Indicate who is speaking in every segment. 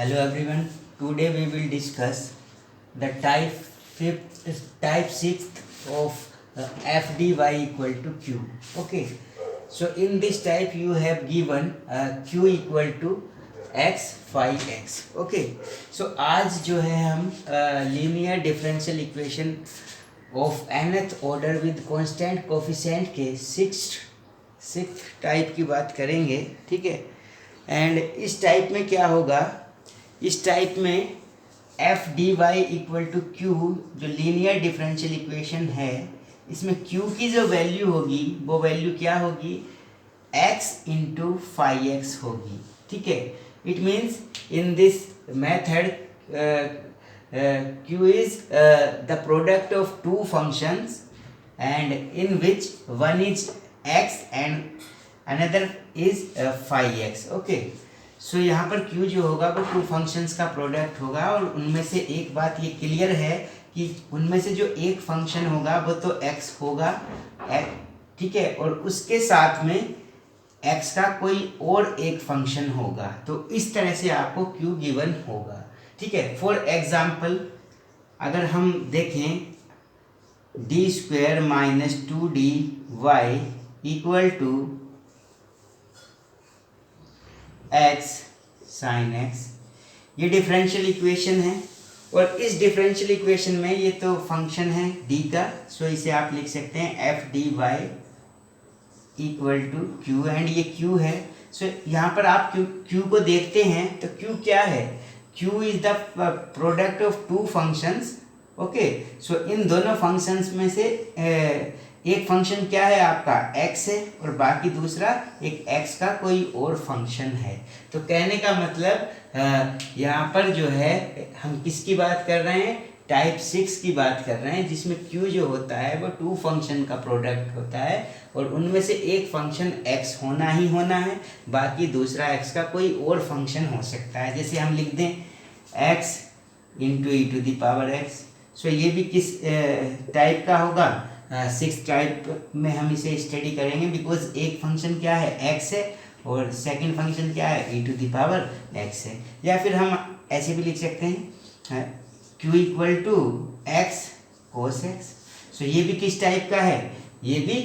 Speaker 1: Hello everyone. Today we will discuss the type sixth of f dy equal to q. Okay. So in this type you have given q equal to x phi x. Okay. So आज जो है हम linear differential equation of nth order with constant coefficient के six type की बात करेंगे. ठीक है. एंड इस टाइप में क्या होगा, इस टाइप में F D Y equal to Q जो लीनियर डिफरेंशियल इक्वेशन है, इसमें क्यू की जो वैल्यू होगी वो वैल्यू क्या होगी, एक्स इंटू फाई एक्स होगी. ठीक है. It means in this method q is the product of two functions and in which one is x and another is phi x. Okay. So यहाँ पर q जो होगा वो टू फंक्शंस का product होगा और उनमें से एक बात ये क्लियर है कि उनमें से जो एक फंक्शन होगा वो तो x होगा. ठीक है. और उसके साथ में x का कोई और एक फंक्शन होगा. तो इस तरह से आपको q गिवन होगा. ठीक है. फॉर एग्जाम्पल अगर हम देखें D square minus 2dy equal to x sine x, ये डिफरेंशियल इक्वेशन है. और इस डिफरेंशियल इक्वेशन में ये तो फंक्शन है d का, सो इसे आप लिख सकते हैं F D Y equal to Q and ये q है. सो यहाँ पर आप q को देखते हैं तो q क्या है, q is the product of two functions. Okay. So इन दोनों फंक्शंस में से एक फंक्शन क्या है आपका x है और बाकी दूसरा एक x का कोई और फंक्शन है. तो कहने का मतलब यहाँ पर जो है हम किसकी बात कर रहे हैं, टाइप 6 की बात कर रहे हैं, जिसमें q जो होता है वो टू फंक्शन का प्रोडक्ट होता है और उनमें से एक फंक्शन x होना ही होना है, बाकी दूसरा x का कोई और फंक्शन हो सकता है. जैसे हम लिख दें x into E to the power x. सो ये भी किस टाइप का होगा, 6 टाइप में हम इसे स्टडी करेंगे बिकॉज एक फंक्शन क्या है x है और सेकंड फंक्शन क्या है e to the power x है. या फिर हम ऐसे भी लिख सकते हैं q equal to x cos x. सो ये भी किस टाइप का है, ये भी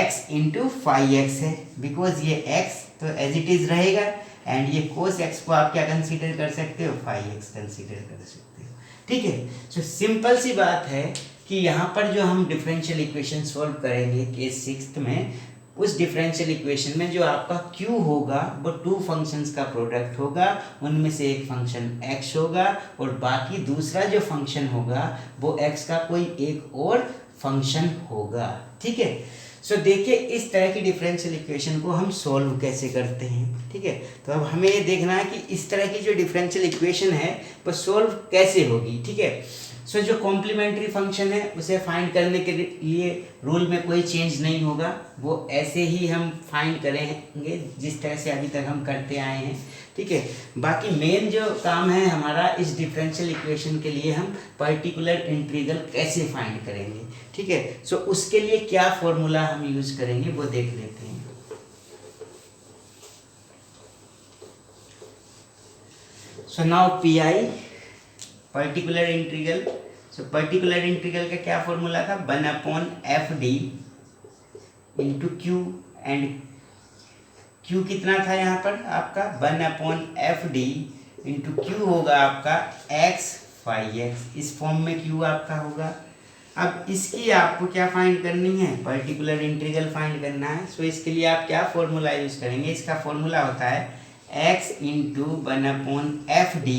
Speaker 1: x इंटू फाई एक्स है बिकॉज ये x तो एज इट इज रहेगा एंड ये कोस x को आप क्या कंसीडर कर सकते हो, फाई एक्स कंसीडर कर सकते हो. ठीक है. सो सिंपल सी बात है कि यहाँ पर जो हम डिफरेंशियल इक्वेशन सॉल्व करेंगे केस 6 में, उस डिफरेंशियल इक्वेशन में जो आपका q होगा वो टू फंक्शंस का प्रोडक्ट होगा, उनमें से एक फंक्शन x होगा और बाकी दूसरा जो फंक्शन होगा वो x का कोई एक और फंक्शन होगा. ठीक है. सो देखिए इस तरह की डिफरेंशियल इक्वेशन को हम सॉल्व कैसे करते हैं. ठीक है. तो अब हमें ये देखना है कि इस तरह की जो डिफरेंशियल इक्वेशन है वो सॉल्व कैसे होगी. ठीक है. सो जो कॉम्प्लीमेंट्री फंक्शन है उसे फाइंड करने के लिए रूल में कोई चेंज नहीं होगा, वो ऐसे ही हम फाइंड करेंगे जिस तरह से अभी तक हम करते आए हैं. ठीक है. बाकी मेन जो काम है हमारा इस डिफरेंशियल इक्वेशन के लिए हम पर्टिकुलर इंटीग्रल कैसे फाइंड करेंगे. ठीक है. सो उसके लिए क्या फॉर्मूला हम यूज करेंगे वो देख लेते हैं. So now P I particular integral. So particular integral का क्या फॉर्मूला था, 1/f(d) into Q and q कितना था यहाँ पर आपका 1/f(d) इंटू क्यू होगा आपका x फाई एक्स. इस फॉर्म में q आपका होगा. अब इसकी आपको क्या फाइंड करनी है, पर्टिकुलर इंटीग्रल फाइंड करना है. सो इसके लिए आप क्या फॉर्मूला यूज करेंगे, इसका फॉर्मूला होता है x into 1/f(d)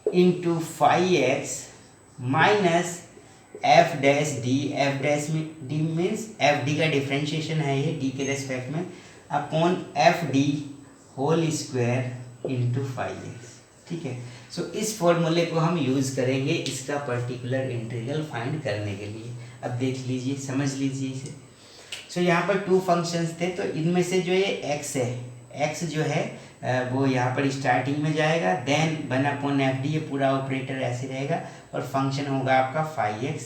Speaker 1: into phi x minus F dash D. F dash में डी मीन्स एफ डी का डिफ्रेंशिएशन है ये डी के रेस्पेक्ट में, upon F D whole square into phi x. ठीक है. सो इस फॉर्मूले को हम यूज़ करेंगे इसका पर्टिकुलर इंटीग्रल फाइंड करने के लिए. अब देख लीजिए, समझ लीजिए इसे. सो यहाँ पर टू फंक्शंस थे तो इनमें से जो ये x है, x जो है वो यहाँ पर स्टार्टिंग में जाएगा, देन 1/f(d) ये पूरा ऑपरेटर ऐसे रहेगा और फंक्शन होगा आपका फाई एक्स.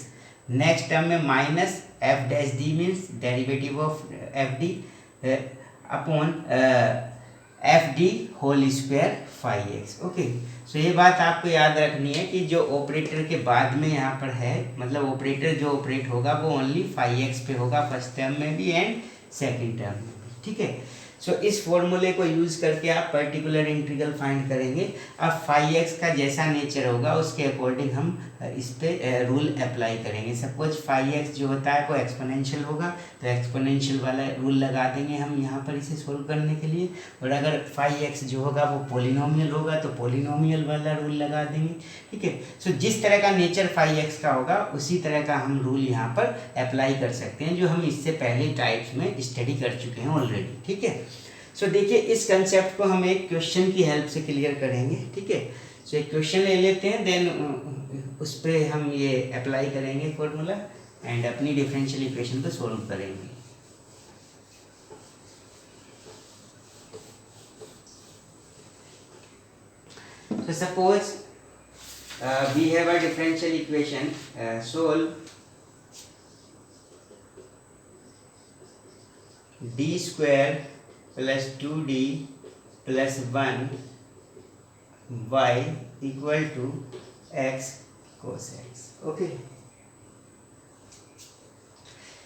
Speaker 1: नेक्स्ट टर्म में minus F dash d means derivative of f d upon F d d whole square 5x। Okay, so ये बात आपको याद रखनी है कि जो ऑपरेटर के बाद में यहाँ पर है, मतलब ऑपरेटर जो ऑपरेट होगा वो ओनली 5x पे होगा, फर्स्ट टर्म में भी एंड सेकेंड टर्म में भी, ठीक है। सो इस फॉर्मूले को यूज़ करके आप पर्टिकुलर इंटीग्रल फाइंड करेंगे। अब 5x का जैसा नेचर होगा उसके अकॉर्डिंग हम इस पे रूल अप्लाई करेंगे। सपोज 5x जो होता है वो एक्सपोनेंशियल होगा, तो एक्सपोनेंशियल वाला रूल लगा देंगे हम यहाँ पर इसे सोल्व करने के लिए। और अगर 5x जो होगा वो पोलिनोमियल होगा तो पोलिनोमियल वाला रूल लगा देंगे, ठीक है। सो जिस तरह का नेचर 5x का होगा उसी तरह का हम रूल यहाँ पर अप्लाई कर सकते हैं, जो हम इससे पहले टाइप्स में स्टडी कर चुके हैं ऑलरेडी, ठीक है। सो देखिए इस कंसेप्ट को हम एक क्वेश्चन की हेल्प से क्लियर करेंगे, ठीक है। सो एक क्वेश्चन ले लेते हैं, देन उस पर हम ये अप्लाई करेंगे फॉर्मूला एंड अपनी डिफरेंशियल इक्वेशन को सॉल्व करेंगे। So suppose we have a differential equation, solve d square plus 2d plus 1 y equal to x cos x। Okay,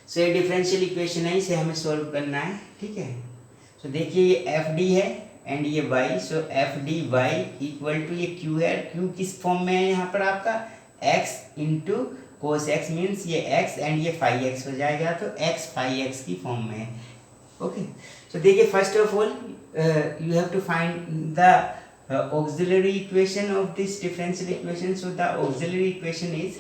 Speaker 1: so ये डिफरेंशियल इक्वेशन है, इसे हमें सॉल्व करना है, ठीक है। सो देखिए ये एफ डी है एंड ये y, so F D Y equal to ये q है। q किस फॉर्म में है यहाँ पर आपका x into cos x, means ये x एंड ये 5x हो जाएगा, तो x 5x की फॉर्म में है। ओके, सो देखिए first of all you have to find the auxiliary equation of this differential equation. So the auxiliary equation is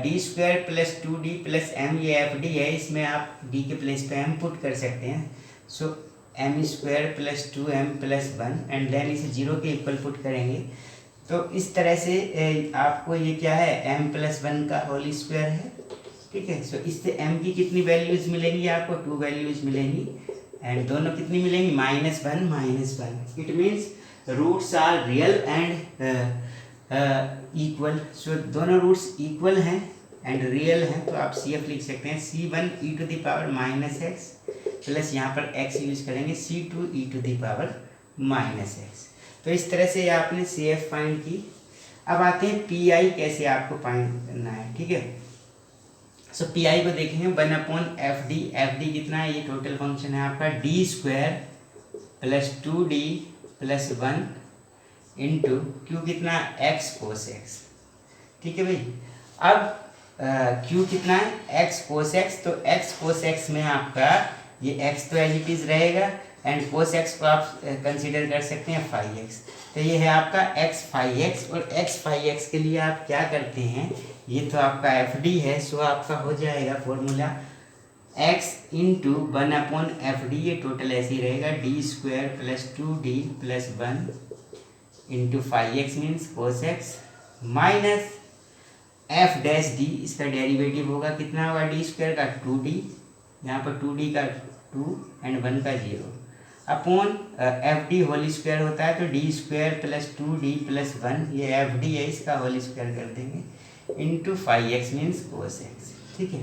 Speaker 1: D square plus 2d plus m, ये F D है, इसमें आप d के place पे m put कर सकते हैं। So m square plus 2m plus 1 and then इसे 0 के इक्वल पुट करेंगे। तो इस तरह से आपको ये क्या है, m प्लस 1 का होल स्क्वायर है, ठीक है। सो इससे m की कितनी वैल्यूज मिलेंगी आपको, 2 वैल्यूज मिलेंगी एंड दोनों कितनी मिलेंगी, -1 it means roots are real and equal. So दोनों रूट्स इक्वल हैं एंड रियल हैं, तो आप CF लिख सकते हैं C1 e to the power -x plus यहाँ पर x यूज करेंगे C2 e to the power -x। तो इस तरह से आपने CF फाइंड की। अब आते हैं PI कैसे आपको फाइंड करना है, ठीक है। सो PI को देखेंगे 1/FD, FD कितना है, ये टोटल फंक्शन है आपका d square plus 2d plus 1 into q कितना x कोस x, ठीक है भाई। अब q कितना है x कोस x, तो x कोस x में आपका ये x तो एज इट इज रहेगा एंड कोस x को आप कंसीडर कर सकते हैं 5x। तो ये है आपका x 5x और x 5x के लिए आप क्या करते हैं, ये तो आपका FD है, सो आपका हो जाएगा फॉर्मूला x इंटू 1/FD, ये टोटल ऐसे ही रहेगा d square plus 2d plus 1 into 5x means cos x minus f dash d, इसका डेरिवेटिव होगा कितना होगा, d स्क्वायर का 2d, यहाँ पर 2d का 2 एंड 1 का 0 upon F D whole square होता है, तो d square plus 2d plus 1, ये एफ डी है, इसका होल स्क्वायर कर देंगे into 5x means cos x, ठीक है।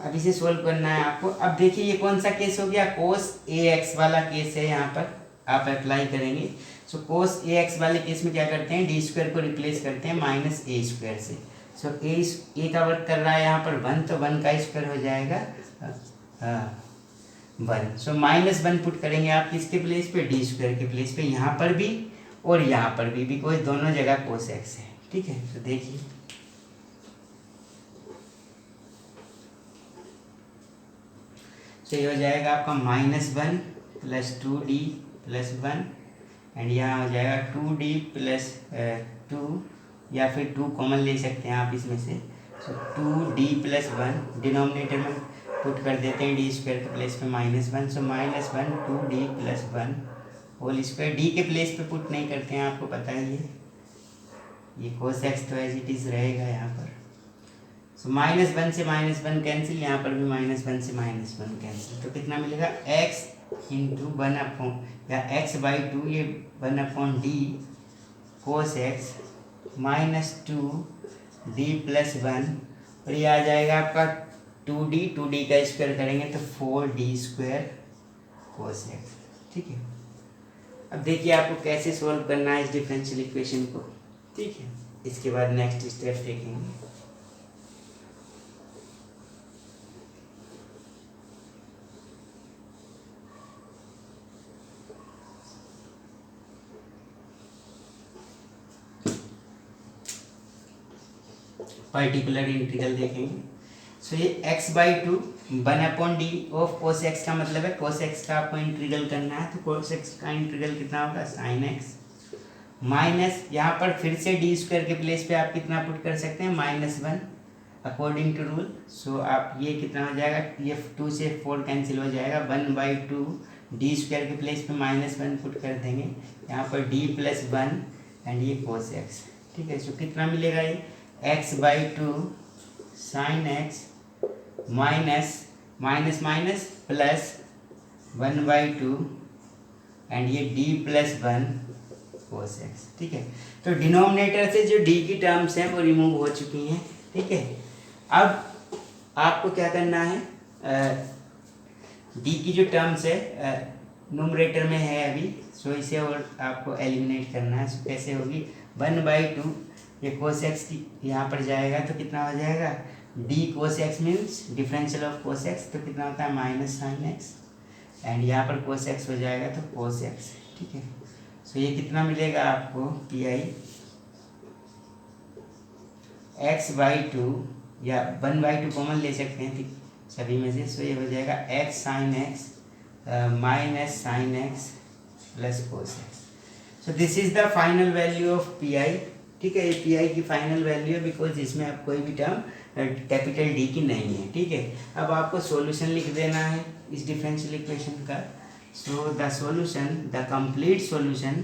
Speaker 1: अब इसे सोल्व करना है आपको। अब देखिए ये कौन सा केस हो गया, कोस ax वाला केस है, यहाँ पर आप अप्लाई करेंगे। सो कोस ax वाले केस में क्या करते हैं, डी स्क्वायर को रिप्लेस करते हैं माइनस ए स्क्वायर से। सो ए का वर्क कर रहा है यहाँ पर 1, तो 1 का स्क्वायर हो जाएगा 1। सो -1 पुट करेंगे आप किसके प्लेस पे, डी स्क्वायर के प्लेस पे, यहाँ पर भी और यहाँ पर भी, बिकॉज दोनों जगह कोस एक्स है, ठीक है। तो देखिए तो ये हो जाएगा आपका -1 प्लस 2d प्लस 1 एंड यहाँ हो जाएगा 2d प्लस 2, या फिर 2 कॉमन ले सकते हैं आप इसमें से। सो 2d प्लस 1 डिनोमिनेटर में पुट कर देते हैं डी स्क्वायर के प्लेस पे -1, so -1 2d plus 1 whole square, D के प्लेस पे पुट नहीं करते हैं, आपको पता ही है, ये कोस एक्स तो एज इट इज रहेगा यहाँ पर। सो -1 से -1 कैंसिल, यहाँ पर भी -1 से -1 कैंसिल, तो कितना मिलेगा x इंटू 1 या x/2, ये 1/d cos x minus 2d plus 1, और ये आ जाएगा आपका 2d का स्क्वायर करेंगे तो 4d स्क्वायर कोस एक्स, ठीक है। अब देखिए आपको कैसे सॉल्व करना है इस डिफरेंशियल इक्वेशन को, ठीक है। इसके बाद नेक्स्ट स्टेप देखेंगे। पर्टिकुलर इंटीग्रल देखेंगे। सो ये x/2 1/d of cos x का मतलब है cos x का आपको इंटीग्रल करना है, तो cos x का इंटीग्रल कितना होगा sin x माइनस, यहाँ पर फिर से डी स्क्वायर के प्लेस पे आप कितना पुट कर सकते हैं -1 अकॉर्डिंग टू रूल। सो आप ये कितना हो जाएगा, ये 2 से 4 कैंसिल हो जाएगा, 1/2 डी स्क्वायर के प्लेस पे -1 पुट कर देंगे, यहाँ पर d + 1 एंड ये cos x, ठीक है। सो कितना मिलेगा, ये x/2 sin x minus minus minus plus 1/2 and ये d + 1 cos x, ठीक है। तो डिनोमिनेटर से जो d की टर्म्स हैं वो रिमूव हो चुकी हैं, ठीक है। अब आपको क्या करना है, d की जो टर्म्स है न्यूमरेटर में है अभी, सो इसे और आपको एलिमिनेट करना है। सो कैसे होगी, 1/2 ये cos x की यहाँ पर जाएगा तो कितना हो जाएगा, d cos x means differential of cos x, तो कितना होता है -sin x एंड यहाँ पर cos x हो जाएगा तो cos x, ठीक है। सो ये कितना मिलेगा आपको, pi x/2 या 1/2 कॉमन ले सकते हैं, ठीक, सभी में से। सो ये हो जाएगा x sin x minus sin x plus cos x। So this is the final value of pi, ठीक है। ये pi की फाइनल वैल्यू है बिकॉज इसमें अब कोई भी टर्म कैपिटल D की नहीं है, ठीक है। अब आपको सॉल्यूशन लिख देना है इस डिफरेंशियल इक्वेशन का। So the solution, the complete solution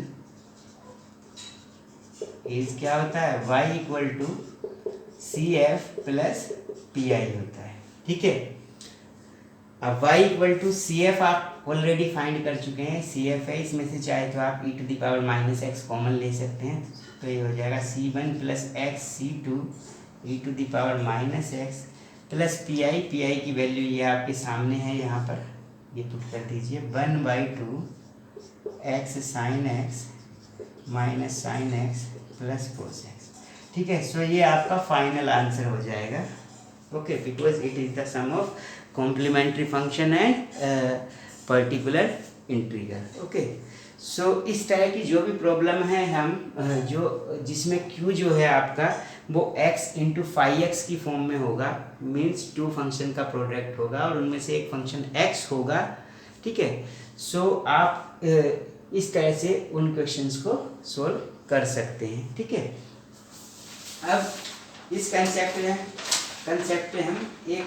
Speaker 1: is क्या होता है, y = CF + PI होता है, ठीक है। अब y = CF आप ऑलरेडी फाइंड कर चुके हैं, CF है, इसमें से चाहे तो आप e⁻⁻x कॉमन ले सकते हैं, तो ये हो जाएगा C1 + x C2 e⁻⁻x plus PI की वैल्यू ये आपके सामने है, यहाँ पर ये पुट कर दीजिए, 1/2 x sin x minus sin x plus cos x, ठीक है। सो ये आपका फाइनल आंसर हो जाएगा, okay, because it is the sum of complementary function and particular integral, okay. So इस तरह की जो भी प्रॉब्लम है, हम जिसमें q जो है आपका वो x × 5x की फॉर्म में होगा, मीन्स 2 फंक्शन का प्रोडक्ट होगा और उनमें से एक फंक्शन x होगा, ठीक है। सो आप इस तरह से उन क्वेश्चंस को सॉल्व कर सकते हैं, ठीक है। अब इस कंसेप्ट में हम एक